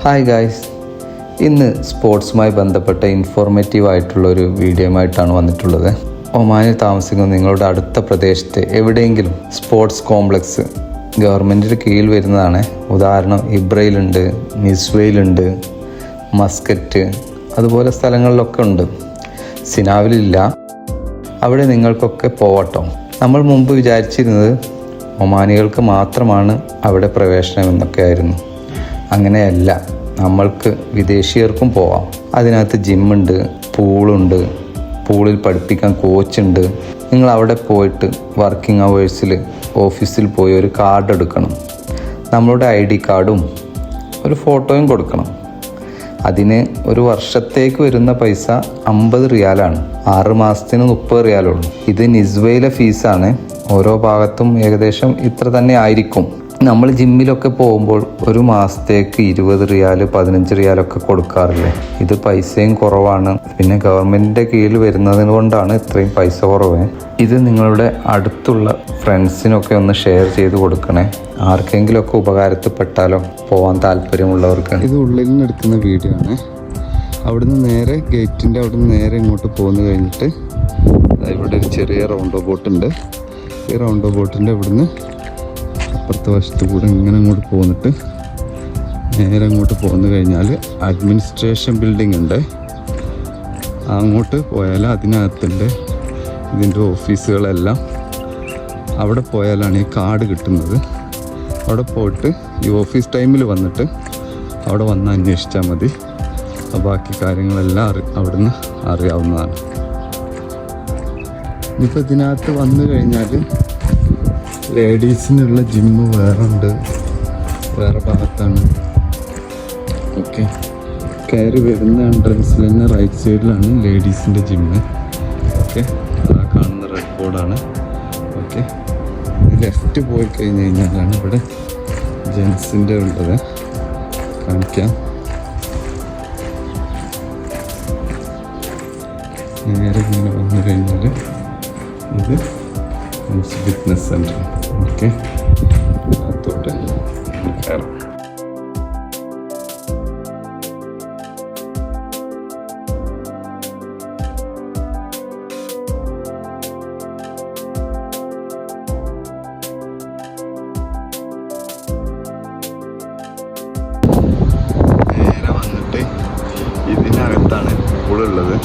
Hi guys, ഇന്ന് സ്പോർട്സുമായി ബന്ധപ്പെട്ട informative ആയിട്ടുള്ളൊരു വീഡിയോയുമായിട്ടാണ് വന്നിട്ടുള്ളത്. ഒമാനിൽ താമസിക്കുന്ന നിങ്ങളുടെ അടുത്ത പ്രദേശത്ത് എവിടെയെങ്കിലും സ്പോർട്സ് കോംപ്ലക്സ് ഗവൺമെൻറ്റിൻ്റെ കീഴിൽ വരുന്നതാണ്. ഉദാഹരണം ഇബ്രയിലുണ്ട്, നിസ്വയിലുണ്ട്, മസ്കറ്റ്, അതുപോലെ സ്ഥലങ്ങളിലൊക്കെ ഉണ്ട്. സിനാവിലില്ല. അവിടെ നിങ്ങൾക്കൊക്കെ പോവട്ടോ. നമ്മൾ മുമ്പ് വിചാരിച്ചിരുന്നത് ഒമാനികൾക്ക് മാത്രമാണ് അവിടെ പ്രവേശനം എന്നൊക്കെ ആയിരുന്നു. അങ്ങനെയല്ല, നമ്മൾക്ക് വിദേശീയർക്കും പോവാം. അതിനകത്ത് ജിമ്മുണ്ട്, പൂളുണ്ട്, പൂളിൽ പഠിപ്പിക്കാൻ കോച്ചുണ്ട്. നിങ്ങൾ അവിടെ പോയിട്ട് വർക്കിംഗ് അവേഴ്സിൽ ഓഫീസിൽ പോയി ഒരു കാർഡ് എടുക്കണം. നമ്മളുടെ ID കാർഡും ഒരു ഫോട്ടോയും കൊടുക്കണം. അതിന് ഒരു വർഷത്തേക്ക് വരുന്ന പൈസ 50 റിയാലാണ്. 6 മാസത്തിന് 30 റിയാലുള്ളൂ. ഇത് നിസ്വയിലെ ഫീസാണ്. ഓരോ ഭാഗത്തും ഏകദേശം ഇത്ര തന്നെ ആയിരിക്കും. നമ്മൾ ജിമ്മിലൊക്കെ പോകുമ്പോൾ ഒരു മാസത്തേക്ക് 20 റിയാൽ 15 റിയാലൊക്കെ കൊടുക്കാറില്ലേ. ഇത് പൈസയും കുറവാണ്. പിന്നെ ഗവൺമെൻറ്റിൻ്റെ കീഴിൽ വരുന്നത് കൊണ്ടാണ് ഇത്രയും പൈസ കുറവ്. ഇത് നിങ്ങളുടെ അടുത്തുള്ള ഫ്രണ്ട്സിനൊക്കെ ഒന്ന് ഷെയർ ചെയ്ത് കൊടുക്കണേ. ആർക്കെങ്കിലുമൊക്കെ ഉപകാരത്തിൽപ്പെട്ടാലോ, പോകാൻ താല്പര്യമുള്ളവർക്ക്. ഇത് ഉള്ളിൽ നിന്ന് എടുക്കുന്ന വീഡിയോ ആണ്. അവിടുന്ന് നേരെ ഗേറ്റിൻ്റെ അവിടുന്ന് നേരെ ഇങ്ങോട്ട് പോന്നു കഴിഞ്ഞിട്ട് ഇവിടെ ഒരു ചെറിയ റൗണ്ട് ബോട്ട് ഉണ്ട്. ഈ റൗണ്ട് ബോട്ടിൻ്റെ ഇവിടുന്ന് അപ്പുറത്തെ വശത്ത് കൂടെ ഇങ്ങനെ അങ്ങോട്ട് പോന്നിട്ട് നേരെ അങ്ങോട്ട് പോന്നു കഴിഞ്ഞാൽ അഡ്മിനിസ്ട്രേഷൻ ബിൽഡിംഗ് ഉണ്ട്. അങ്ങോട്ട് പോയാൽ അതിനകത്തുണ്ട് ഇതിൻ്റെ ഓഫീസുകളെല്ലാം. അവിടെ പോയാലാണ് ഈ കാർഡ് കിട്ടുന്നത്. അവിടെ പോയിട്ട് ഈ ഓഫീസ് ടൈമിൽ വന്നിട്ട് അവിടെ വന്ന് അന്വേഷിച്ചാൽ മതി. ബാക്കി കാര്യങ്ങളെല്ലാം അവിടുന്ന് അറിയാവുന്നതാണ്. ഇനിയിപ്പോൾ ഇതിനകത്ത് വന്നു കഴിഞ്ഞാൽ ലേഡീസിനുള്ള ജിമ്മ് വേറെ ഉണ്ട്, വേറെ ഭാഗത്താണ്. ഓക്കെ, കയറി വരുന്ന എൻട്രൻസിൽ തന്നെ റൈറ്റ് സൈഡിലാണ് ലേഡീസിൻ്റെ ജിമ്മ്. ഓക്കെ, ആ കാണുന്ന റെഡ് ബോർഡാണ്. ഓക്കെ, ലെഫ്റ്റ് പോയി കഴിഞ്ഞ് കഴിഞ്ഞാലാണ് ഇവിടെ ജെൻസിൻ്റെ ഉള്ളത്. കാണിക്കാം. നേരെ ഇങ്ങനെ വന്നു കഴിഞ്ഞാൽ ഇത് ഫിറ്റ്നസ് സെൻ്റർ. ഓക്കെ, അതിനകത്തോട്ട് കയറാം. നേരെ വന്നിട്ട് ഇതിനകത്താണ് പൂളുള്ളത്.